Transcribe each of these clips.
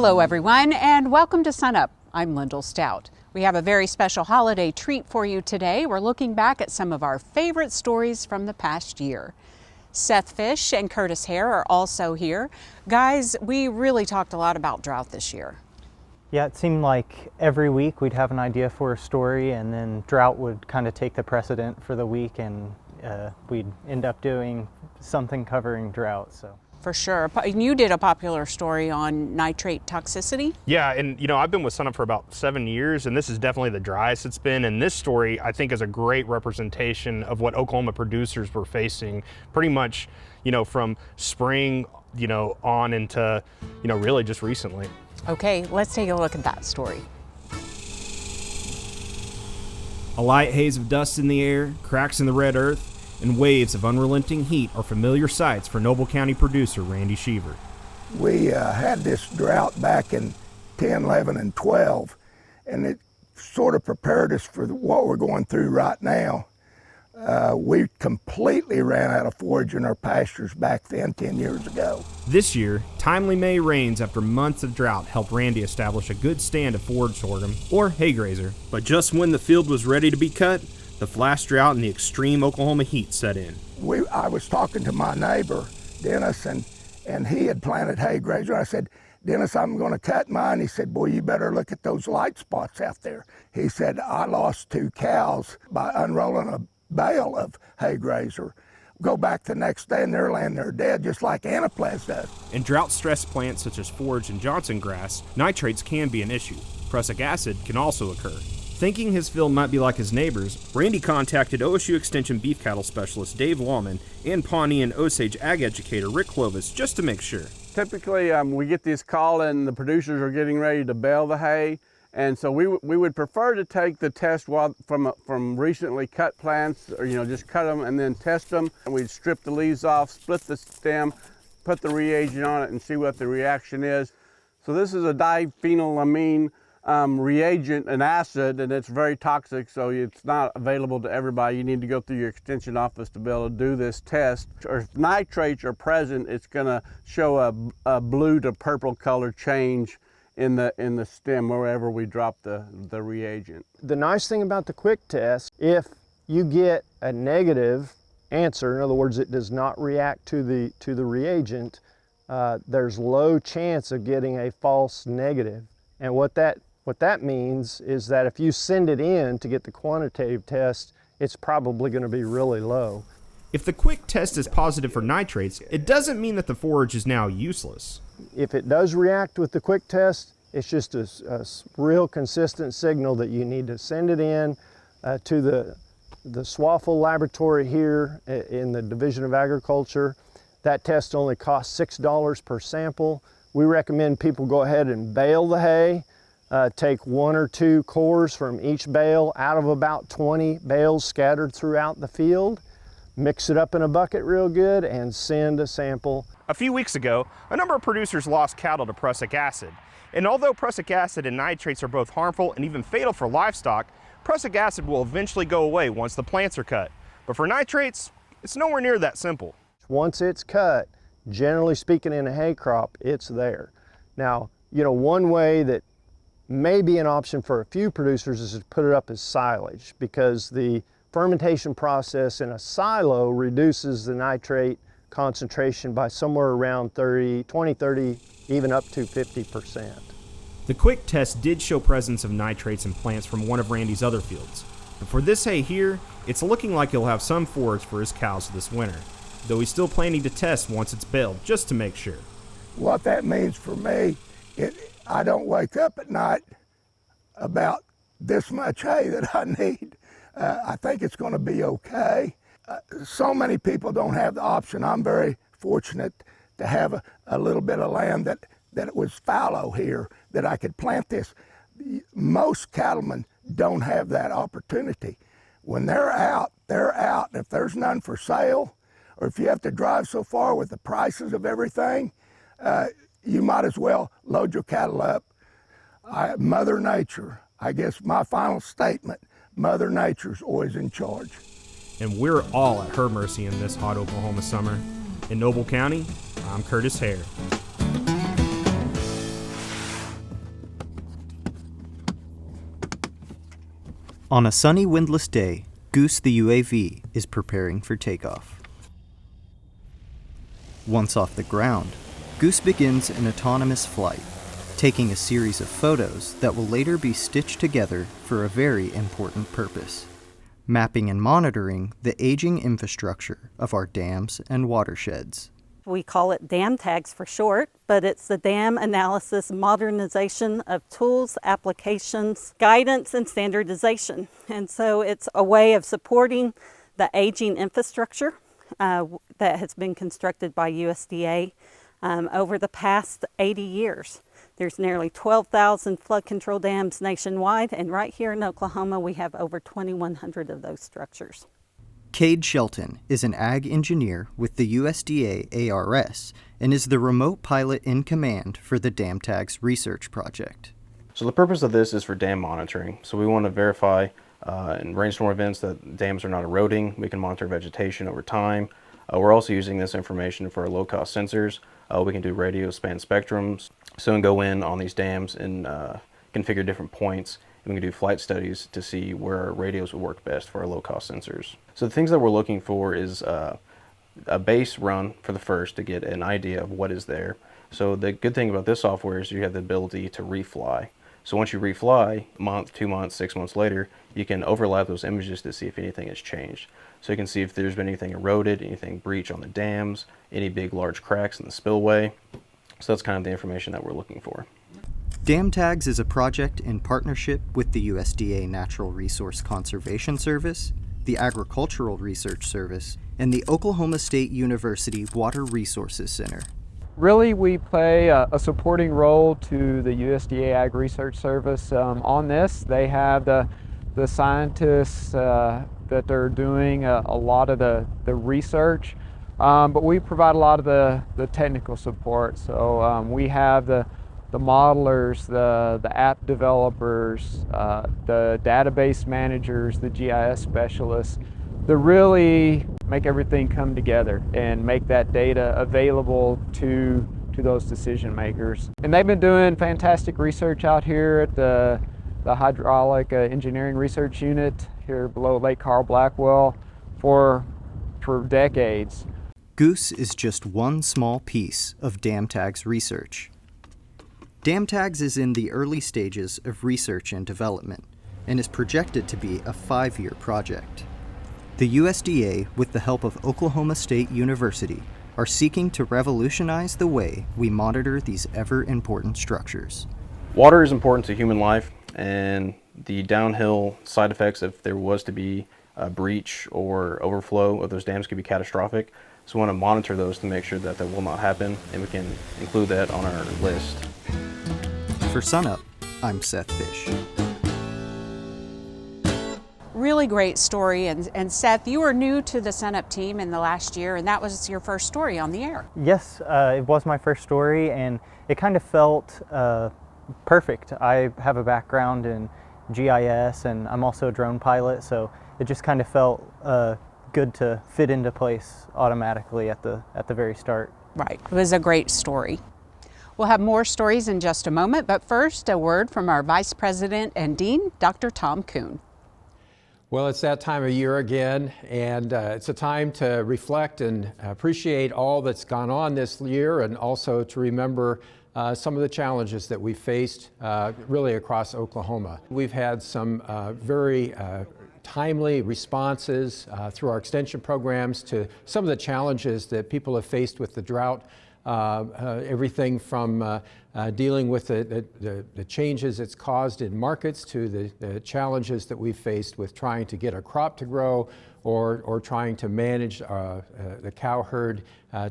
Hello everyone, and welcome to SUNUP. I'm Lyndall Stout. We have a very special holiday treat for you today. We're looking back at some of our favorite stories from the past year. Seth Fish and Curtis Hare are also here. Guys, we really talked a lot about drought this year. Yeah, it seemed like every week we'd have an idea for a story, and then drought would kind of take the precedent for the week, and we'd end up doing something covering drought. So. For sure. You did a popular story on nitrate toxicity. Yeah, and I've been with SUNUP for about 7 years, and this is definitely the driest it's been. And this story, I think, is a great representation of what Oklahoma producers were facing pretty much, from spring, on into, really just recently. Okay, let's take a look at that story. A light haze of dust in the air, cracks in the red earth, and waves of unrelenting heat are familiar sights for Noble County producer Randy Sheaver. We had this drought back in 10, 11, and 12, and it sort of prepared us for what we're going through right now. We completely ran out of forage in our pastures back then 10 years ago. This year, timely May rains after months of drought helped Randy establish a good stand of forage sorghum, or hay grazer. But just when the field was ready to be cut, the flash drought and the extreme Oklahoma heat set in. I was talking to my neighbor, Dennis, and he had planted hay grazer. I said, Dennis, I'm going to cut mine. He said, boy, you better look at those light spots out there. He said, I lost 2 cows by unrolling a bale of hay grazer. Go back the next day and they're laying there dead, just like anaplasm does. In drought-stressed plants such as forage and Johnson grass, nitrates can be an issue. Prussic acid can also occur. Thinking his field might be like his neighbor's, Randy contacted OSU Extension beef cattle specialist Dave Lawman and Pawnee and Osage ag educator Rick Clovis just to make sure. Typically, we get this call and the producers are getting ready to bale the hay, and so we would prefer to take the test from recently cut plants, or just cut them and then test them. And we'd strip the leaves off, split the stem, put the reagent on it, and see what the reaction is. So this is a diphenylamine reagent, an acid, and it's very toxic, so it's not available to everybody. You need to go through your extension office to be able to do this test. Or if nitrates are present, it's going to show a blue to purple color change in the stem wherever we drop the reagent. The nice thing about the quick test, if you get a negative answer, in other words, it does not react to the reagent, there's low chance of getting a false negative. And what that means is that if you send it in to get the quantitative test, it's probably going to be really low. If the quick test is positive for nitrates, it doesn't mean that the forage is now useless. If it does react with the quick test, it's just a real consistent signal that you need to send it in to the Swaffle laboratory here in the Division of Agriculture. That test only costs $6 per sample. We recommend people go ahead and bale the hay, take 1 or 2 cores from each bale out of about 20 bales scattered throughout the field, mix it up in a bucket real good, and send a sample. A few weeks ago, a number of producers lost cattle to prussic acid. And although prussic acid and nitrates are both harmful and even fatal for livestock, prussic acid will eventually go away once the plants are cut. But for nitrates, it's nowhere near that simple. Once it's cut, generally speaking in a hay crop, it's there. Now, one way that may be an option for a few producers is to put it up as silage, because the fermentation process in a silo reduces the nitrate concentration by somewhere around 20, 30, even up to 50%. The quick test did show presence of nitrates in plants from one of Randy's other fields. But for this hay here, it's looking like he'll have some forage for his cows this winter, though he's still planning to test once it's baled, just to make sure. What that means for me, I don't wake up at night about this much hay that I need. I think it's going to be okay. So many people don't have the option. I'm very fortunate to have a little bit of land that it was fallow here, that I could plant this. Most cattlemen don't have that opportunity. When they're out, they're out. If there's none for sale, or if you have to drive so far with the prices of everything, you might as well load your cattle up. Mother Nature, I guess my final statement, Mother Nature's always in charge. And we're all at her mercy in this hot Oklahoma summer. In Noble County, I'm Curtis Hare. On a sunny, windless day, Goose the UAV is preparing for takeoff. Once off the ground, Goose begins an autonomous flight, taking a series of photos that will later be stitched together for a very important purpose: mapping and monitoring the aging infrastructure of our dams and watersheds. We call it dam tags for short, but it's the dam analysis modernization of tools, applications, guidance, and standardization. And so it's a way of supporting the aging infrastructure that has been constructed by USDA over the past 80 years. There's nearly 12,000 flood control dams nationwide, and right here in Oklahoma, we have over 2,100 of those structures. Cade Shelton is an ag engineer with the USDA ARS and is the remote pilot in command for the Dam Tags research project. So the purpose of this is for dam monitoring. So we want to verify in rainstorm events that dams are not eroding. We can monitor vegetation over time. We're also using this information for our low-cost sensors. We can do radio span spectrums. So we can go in on these dams and configure different points. And we can do flight studies to see where our radios would work best for our low-cost sensors. So the things that we're looking for is a base run for the first to get an idea of what is there. So the good thing about this software is you have the ability to refly. So once you refly, a month, 2 months, 6 months later, you can overlap those images to see if anything has changed. So you can see if there's been anything eroded, anything breach on the dams, any big large cracks in the spillway. So that's kind of the information that we're looking for. Dam Tags is a project in partnership with the USDA Natural Resource Conservation Service, the Agricultural Research Service, and the Oklahoma State University Water Resources Center. Really, we play a supporting role to the USDA Ag Research Service on this. They have the scientists that are doing a lot of the research, but we provide a lot of the technical support. So we have the modelers, the app developers, the database managers, the GIS specialists, that really make everything come together and make that data available to those decision makers. And they've been doing fantastic research out here at the Hydraulic Engineering Research Unit here below Lake Carl Blackwell for decades. Goose is just one small piece of Dam Tags research. Dam Tags is in the early stages of research and development and is projected to be a 5-year project. The USDA, with the help of Oklahoma State University, are seeking to revolutionize the way we monitor these ever-important structures. Water is important to human life, and the downhill side effects, if there was to be a breach or overflow of those dams, could be catastrophic. So we want to monitor those to make sure that that will not happen, and we can include that on our list. For SUNUP, I'm Seth Fish. Really great story, and Seth, you were new to the SUNUP team in the last year, and that was your first story on the air. Yes, it was my first story, and it kind of felt perfect. I have a background in GIS, and I'm also a drone pilot, so it just kind of felt good to fit into place automatically at the very start. Right, it was a great story. We'll have more stories in just a moment, but first, a word from our Vice President and Dean, Dr. Tom Kuhn. Well, it's that time of year again, and it's a time to reflect and appreciate all that's gone on this year, and also to remember some of the challenges that we faced really across Oklahoma. We've had some very timely responses through our extension programs to some of the challenges that people have faced with the drought. Everything from dealing with the changes it's caused in markets to the challenges that we've faced with trying to get a crop to grow or trying to manage the cow herd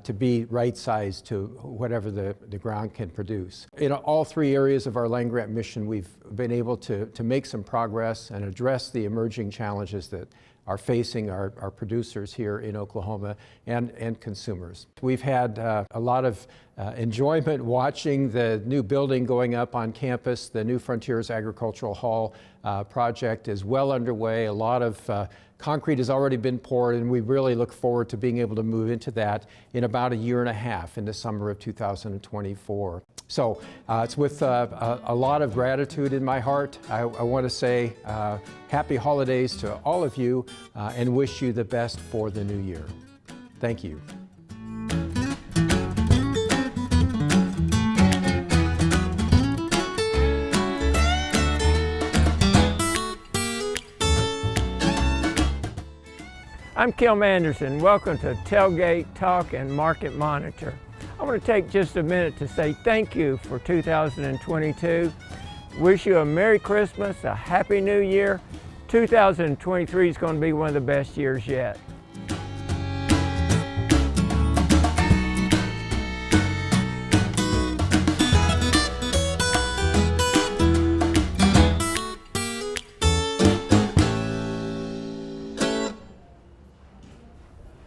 to be right-sized to whatever the ground can produce. In all three areas of our land grant mission, we've been able to make some progress and address the emerging challenges that are facing our producers here in Oklahoma and consumers. We've had a lot of enjoyment watching the new building going up on campus. The New Frontiers Agricultural Hall project is well underway. A lot of concrete has already been poured, and we really look forward to being able to move into that in about a year and a half, in the summer of 2024. So it's with a lot of gratitude in my heart. I want to say happy holidays to all of you and wish you the best for the new year. Thank you. I'm Kim Anderson. Welcome to Tailgate Talk and Market Monitor. I want to take just a minute to say thank you for 2022. Wish you a Merry Christmas, a Happy New Year. 2023 is going to be one of the best years yet.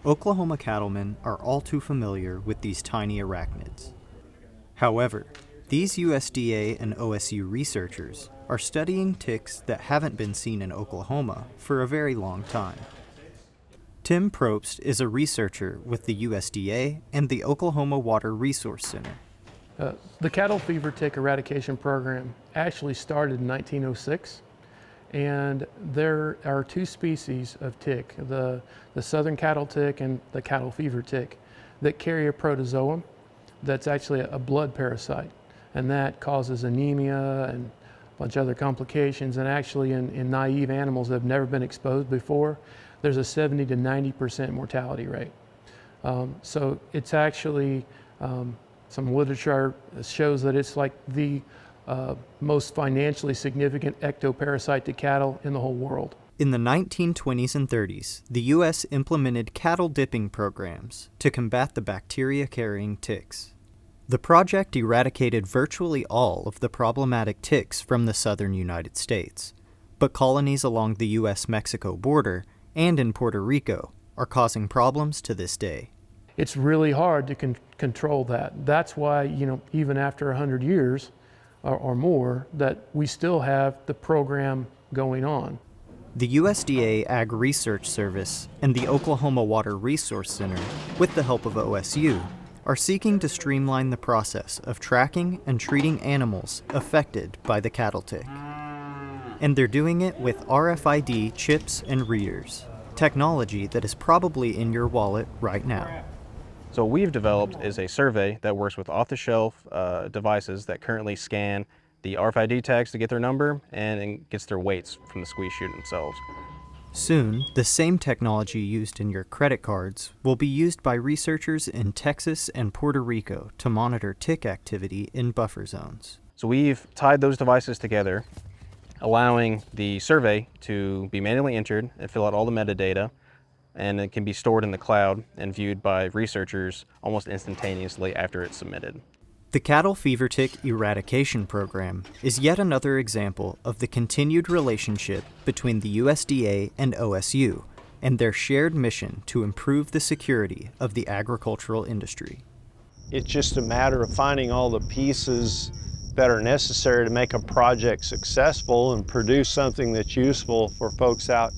Oklahoma cattlemen are all too familiar with these tiny arachnids. However, these USDA and OSU researchers are studying ticks that haven't been seen in Oklahoma for a very long time. Tim Probst is a researcher with the USDA and the Oklahoma Water Resource Center. The cattle fever tick eradication program actually started in 1906. And there are two species of tick, the southern cattle tick and the cattle fever tick, that carry a protozoum that's actually a blood parasite. And that causes anemia and a bunch of other complications. And actually in naive animals that have never been exposed before, there's a 70 to 90% mortality rate. So it's actually, some literature shows that it's like the most financially significant ectoparasite to cattle in the whole world. In the 1920s and 30s, the U.S. implemented cattle dipping programs to combat the bacteria-carrying ticks. The project eradicated virtually all of the problematic ticks from the southern United States, but colonies along the U.S.-Mexico border and in Puerto Rico are causing problems to this day. It's really hard to control that. That's why, even after 100 years, or more, that we still have the program going on. The USDA Ag Research Service and the Oklahoma Water Resource Center, with the help of OSU, are seeking to streamline the process of tracking and treating animals affected by the cattle tick. And they're doing it with RFID chips and readers, technology that is probably in your wallet right now. So what we've developed is a survey that works with off-the-shelf devices that currently scan the RFID tags to get their number and gets their weights from the squeeze chute themselves. Soon, the same technology used in your credit cards will be used by researchers in Texas and Puerto Rico to monitor tick activity in buffer zones. So we've tied those devices together, allowing the survey to be manually entered and fill out all the metadata, and it can be stored in the cloud and viewed by researchers almost instantaneously after it's submitted. The Cattle Fever Tick Eradication Program is yet another example of the continued relationship between the USDA and OSU and their shared mission to improve the security of the agricultural industry. It's just a matter of finding all the pieces that are necessary to make a project successful and produce something that's useful for folks out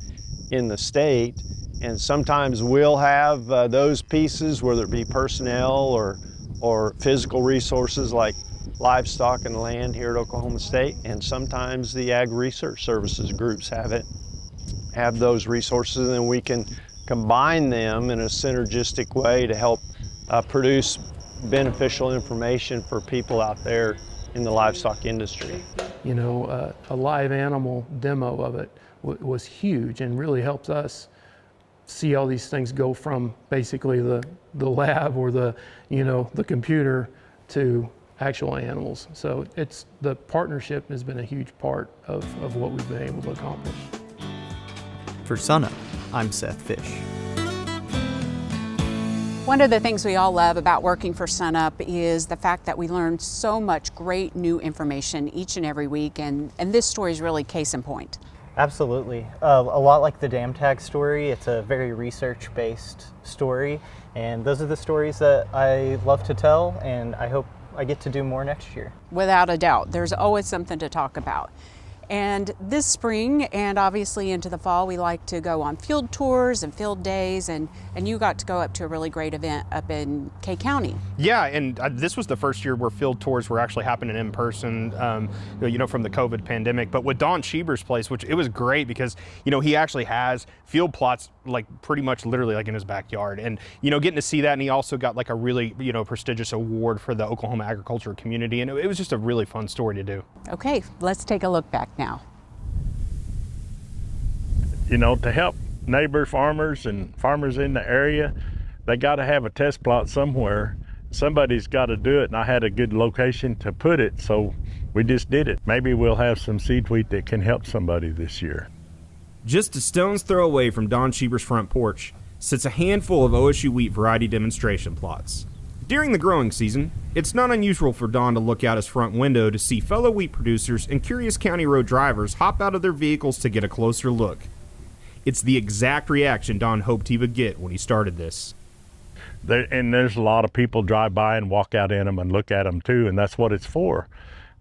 in the state. And sometimes we'll have those pieces, whether it be personnel or physical resources like livestock and land here at Oklahoma State. And sometimes the Ag Research Services groups have those resources, and we can combine them in a synergistic way to help produce beneficial information for people out there in the livestock industry. A live animal demo of it was huge and really helps us see all these things go from basically the lab or the computer to actual animals. So the partnership has been a huge part of what we've been able to accomplish. For SUNUP, I'm Seth Fish. One of the things we all love about working for SUNUP is the fact that we learn so much great new information each and every week, and this story is really case in point. Absolutely. A lot like the dam tag story, it's a very research-based story, and those are the stories that I love to tell, and I hope I get to do more next year. Without a doubt, there's always something to talk about. And this spring and obviously into the fall, we like to go on field tours and field days, and you got to go up to a really great event up in Kay County. Yeah, and this was the first year where field tours were actually happening in person, you know, from the COVID pandemic. But with Don Schieber's place, which it was great because, you know, he actually has field plots like pretty much literally like in his backyard. And, you know, getting to see that, and he also got like a really, you know, prestigious award for the Oklahoma agriculture community. And it was just a really fun story to do. Okay, let's take a look back now. You know, to help neighbor farmers and farmers in the area, they got to have a test plot somewhere. Somebody's got to do it, and I had a good location to put it, so we just did it. Maybe we'll have some seed wheat that can help somebody this year. Just a stone's throw away from Don Schieber's front porch sits a handful of OSU wheat variety demonstration plots. During the growing season, it's not unusual for Don to look out his front window to see fellow wheat producers and curious county road drivers hop out of their vehicles to get a closer look. It's the exact reaction Don hoped he would get when he started this. And there's a lot of people drive by and walk out in them and look at them too, and that's what it's for.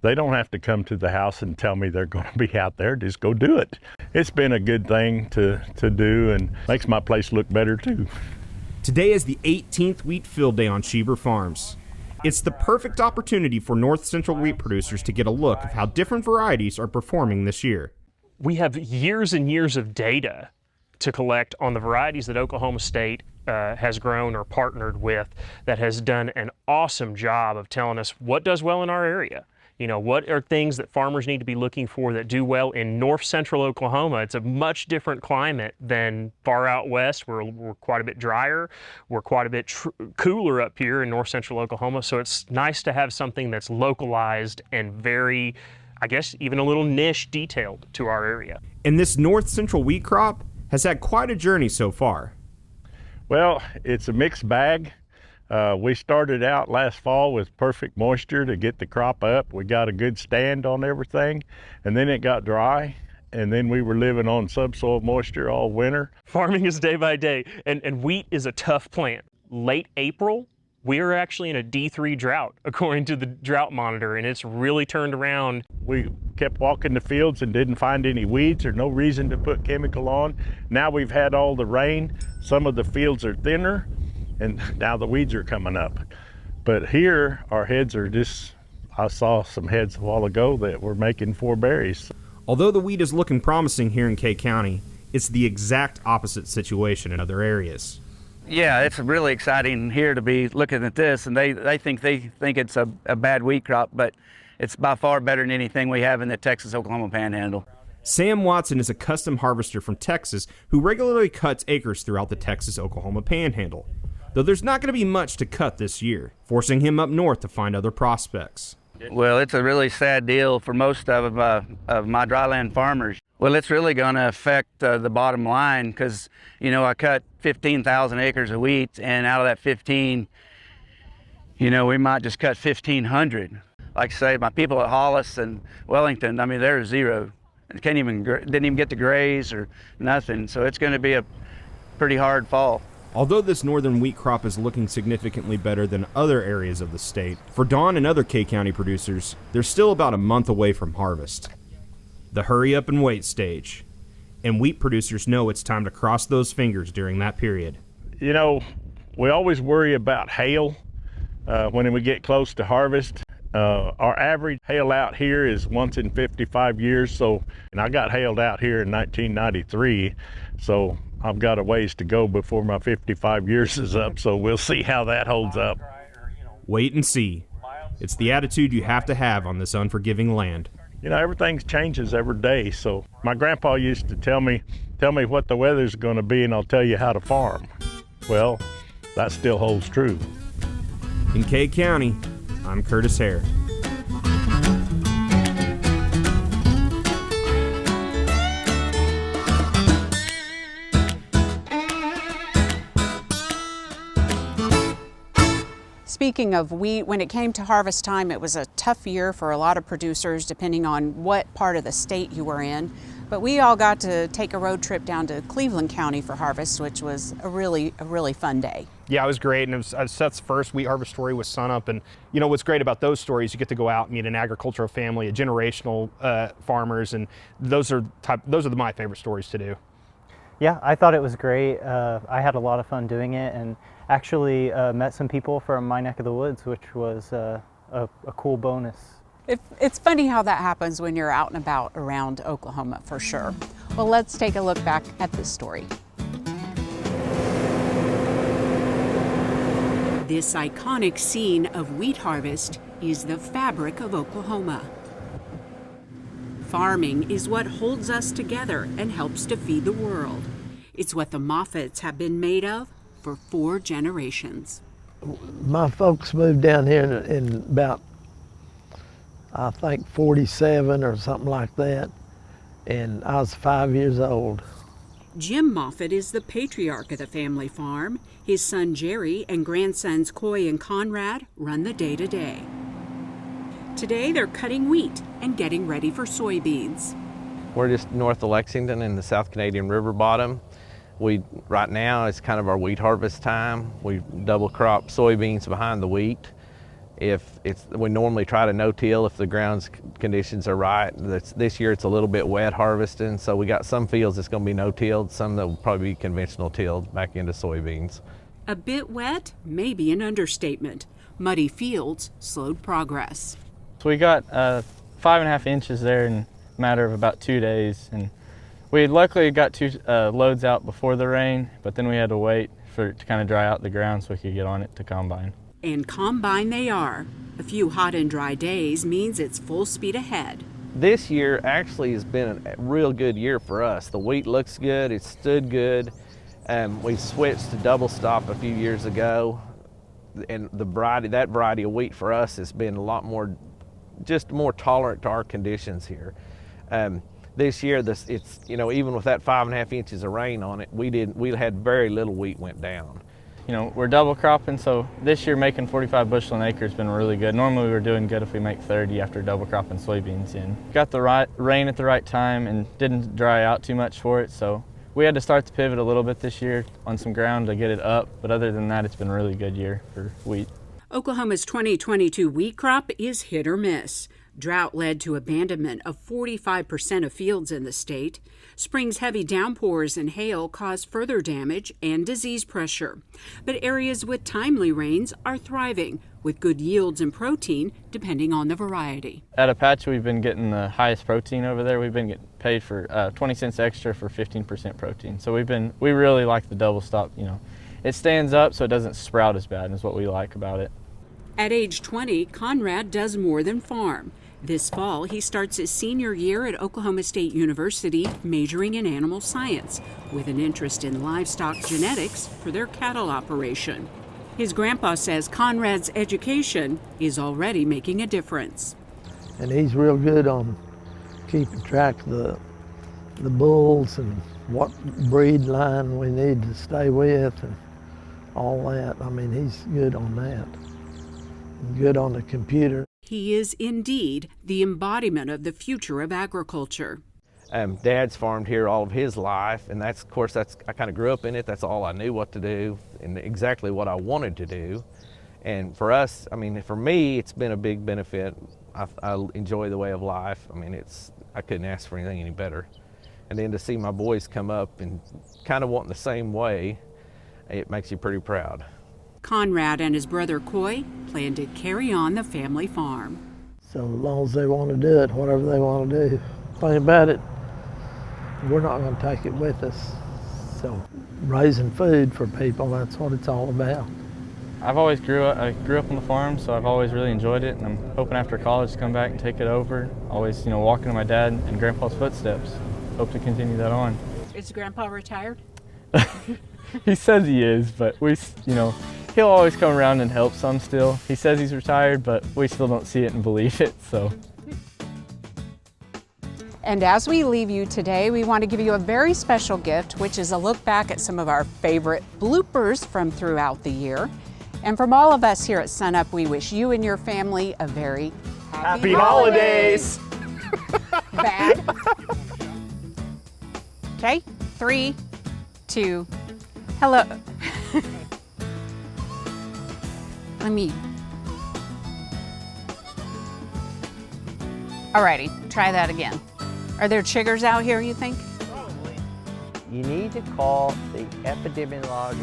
They don't have to come to the house and tell me they're going to be out there. Just go do it. It's been a good thing to do, and makes my place look better too. Today is the 18th wheat field day on Schieber Farms. It's the perfect opportunity for North Central wheat producers to get a look of how different varieties are performing this year. We have years and years of data to collect on the varieties that Oklahoma State has grown or partnered with, that has done an awesome job of telling us what does well in our area. You know, what are things that farmers need to be looking for that do well in north central Oklahoma? It's a much different climate than far out west. We're quite a bit drier. We're quite a bit cooler up here in north central Oklahoma. So it's nice to have something that's localized and very, I guess, even a little niche detailed to our area. And this north central wheat crop has had quite a journey so far. Well, it's a mixed bag. We started out last fall with perfect moisture to get the crop up. We got a good stand on everything, and then it got dry, and then we were living on subsoil moisture all winter. Farming is day by day, and wheat is a tough plant. Late April, we are actually in a D3 drought, according to the drought monitor, and it's really turned around. We kept walking the fields and didn't find any weeds or no reason to put chemical on. Now we've had all the rain. Some of the fields are thinner, and now the weeds are coming up. But here, our heads are just, I saw some heads a while ago that were making 4 berries. Although the wheat is looking promising here in Kay County, it's the exact opposite situation in other areas. Yeah, it's really exciting here to be looking at this, and they think it's a bad wheat crop, but it's by far better than anything we have in the Texas-Oklahoma Panhandle. Sam Watson is a custom harvester from Texas who regularly cuts acres throughout the Texas-Oklahoma Panhandle, though there's not going to be much to cut this year, forcing him up north to find other prospects. Well, it's a really sad deal for most of my dryland farmers. Well, it's really going to affect the bottom line because, you know, I cut 15,000 acres of wheat, and out of that 15, you know, we might just cut 1,500. Like I say, my people at Hollis and Wellington, I mean, they're 0. Didn't even get to graze or nothing. So it's going to be a pretty hard fall. Although this northern wheat crop is looking significantly better than other areas of the state, for Don and other Kay County producers, they're still about a month away from harvest. The hurry up and wait stage. And wheat producers know it's time to cross those fingers during that period. You know, we always worry about hail when we get close to harvest. Our average hail out here is once in 55 years, and I got hailed out here in 1993, so I've got a ways to go before my 55 years is up, so we'll see how that holds up. Wait and see. It's the attitude you have to have on this unforgiving land. You know, everything changes every day, so my grandpa used to tell me what the weather's going to be and I'll tell you how to farm. Well, that still holds true. In Kay County, I'm Curtis Hare. Speaking of wheat, when it came to harvest time, it was a tough year for a lot of producers depending on what part of the state you were in. But we all got to take a road trip down to Cleveland County for harvest, which was a really fun day. Yeah, it was great, and it was Seth's first wheat harvest story with SUNUP. And you know what's great about those stories? You get to go out and meet an agricultural family, a generational farmers, and those are my favorite stories to do. Yeah, I thought it was great. I had a lot of fun doing it, and actually met some people from my neck of the woods, which was a cool bonus. It's funny how that happens when you're out and about around Oklahoma, for sure. Well, let's take a look back at this story. This iconic scene of wheat harvest is the fabric of Oklahoma. Farming is what holds us together and helps to feed the world. It's what the Moffats have been made of for 4 generations. My folks moved down here in about, I think, 47 or something like that, and I was 5 years old. Jim Moffat is the patriarch of the family farm. His son Jerry and grandsons Coy and Conrad run the day-to-day. Today they're cutting wheat and getting ready for soybeans. We're just north of Lexington in the South Canadian River bottom. Right now it's kind of our wheat harvest time. We double crop soybeans behind the wheat. We normally try to no-till if the ground's conditions are right. This year it's a little bit wet harvesting, so we got some fields that's going to be no-tilled, some that will probably be conventional tilled back into soybeans. A bit wet may be an understatement. Muddy fields slowed progress. So we got 5.5 inches there in a matter of about 2 days, and we luckily got 2 loads out before the rain, but then we had to wait for it to kind of dry out the ground so we could get on it to combine. And combine they are. A few hot and dry days means it's full speed ahead. This year actually has been a real good year for us. The wheat looks good, it stood good. We switched to double stop a few years ago, and that variety of wheat for us has been a lot more, just more tolerant to our conditions here. This year, even with that 5.5 inches of rain on it, we had very little wheat went down. You know, we're double cropping, so this year making 45 bushel an acre has been really good. Normally we were doing good if we make 30 after double cropping soybeans in. Got the right rain at the right time and didn't dry out too much for it, so we had to start to pivot a little bit this year on some ground to get it up, but other than that, it's been a really good year for wheat. Oklahoma's 2022 wheat crop is hit or miss. Drought led to abandonment of 45% of fields in the state. Spring's heavy downpours and hail caused further damage and disease pressure. But areas with timely rains are thriving, with good yields and protein depending on the variety. At Apache, we've been getting the highest protein over there. We've been getting paid for 20 cents extra for 15% protein. So we really like the double stop. You know, it stands up so it doesn't sprout as bad, is what we like about it. At age 20, Conrad does more than farm. This fall, he starts his senior year at Oklahoma State University, majoring in animal science, with an interest in livestock genetics for their cattle operation. His grandpa says Conrad's education is already making a difference. And he's real good on keeping track of the bulls and what breed line we need to stay with and all that. I mean, he's good on that. Good on the computer. He is indeed the embodiment of the future of agriculture. Dad's farmed here all of his life, and of course, I kind of grew up in it. That's all I knew what to do and exactly what I wanted to do. And for us, I mean, for me, it's been a big benefit. I enjoy the way of life. I mean, I couldn't ask for anything any better. And then to see my boys come up and kind of wanting the same way, it makes you pretty proud. Conrad and his brother Coy plan to carry on the family farm. So as long as they want to do it, whatever they want to do, think about it, we're not going to take it with us. So raising food for people, that's what it's all about. I grew up on the farm, so I've always really enjoyed it, and I'm hoping after college to come back and take it over. Always, walking in my dad and grandpa's footsteps. Hope to continue that on. Is Grandpa retired? He says he is, but he'll always come around and help some still. He says he's retired, but we still don't see it and believe it, so. And as we leave you today, we want to give you a very special gift, which is a look back at some of our favorite bloopers from throughout the year. And from all of us here at SUNUP, we wish you and your family a very happy holidays! Bad. Okay, 3, 2, hello. Alrighty, try that again. Are there chiggers out here, you think? Probably. You need to call the epidemiologist.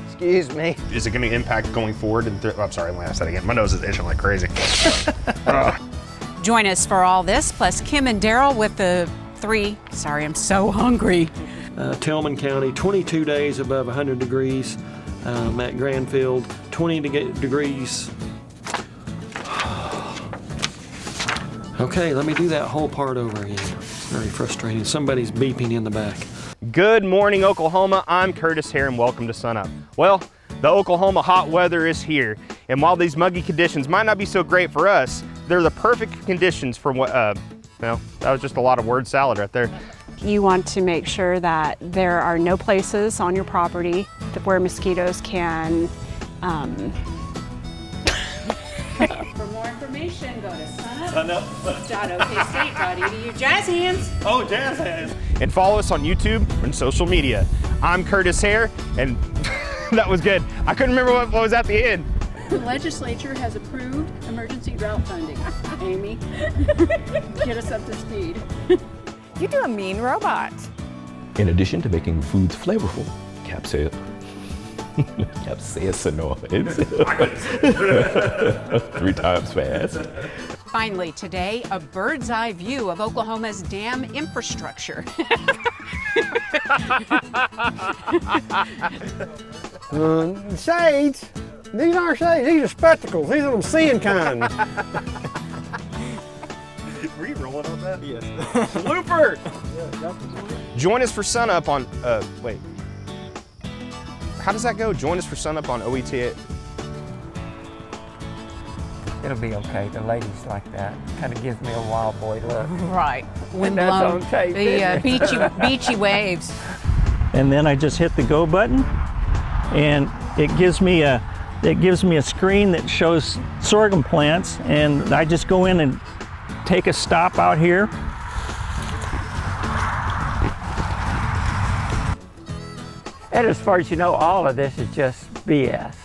Excuse me. Is it going to impact going forward? I'm sorry, let me ask that again. My nose is itching like crazy. Join us for all this, plus Kim and Daryl with the 3, sorry, I'm so hungry. Tillman County, 22 days above 100 degrees. At Granfield, 20 degrees. Okay, let me do that whole part over again. It's very frustrating. Somebody's beeping in the back. Good morning, Oklahoma. I'm Curtis here and welcome to Sunup. Well, the Oklahoma hot weather is here, and while these muggy conditions might not be so great for us, they're the perfect conditions for what, well, that was just a lot of word salad right there. You want to make sure that there are no places on your property where mosquitoes can. For more information, go to SUNUP.okstate.edu. Jazz hands. Oh, jazz hands. And follow us on YouTube and social media. I'm Curtis Hare, and that was good. I couldn't remember what was at the end. The legislature has approved emergency drought funding. Amy, get us up to speed. You do a mean robot. In addition to making foods flavorful, capsaicinoids 3 times fast. Finally today, a bird's eye view of Oklahoma's dam infrastructure. Shades? These aren't shades, these are spectacles. These are them seeing kind. Were you rolling on that? Yes. Blooper! Join us for Sunup on, wait. How does that go? Join us for Sunup on OETA. It'll be okay. The ladies like that. Kind of gives me a wild boy look. Right. Wind That's blown. on tape, The beachy waves. And then I just hit the go button, and it gives me a screen that shows sorghum plants, and I just go in and take a stop out here. And as far as you know, all of this is just BS.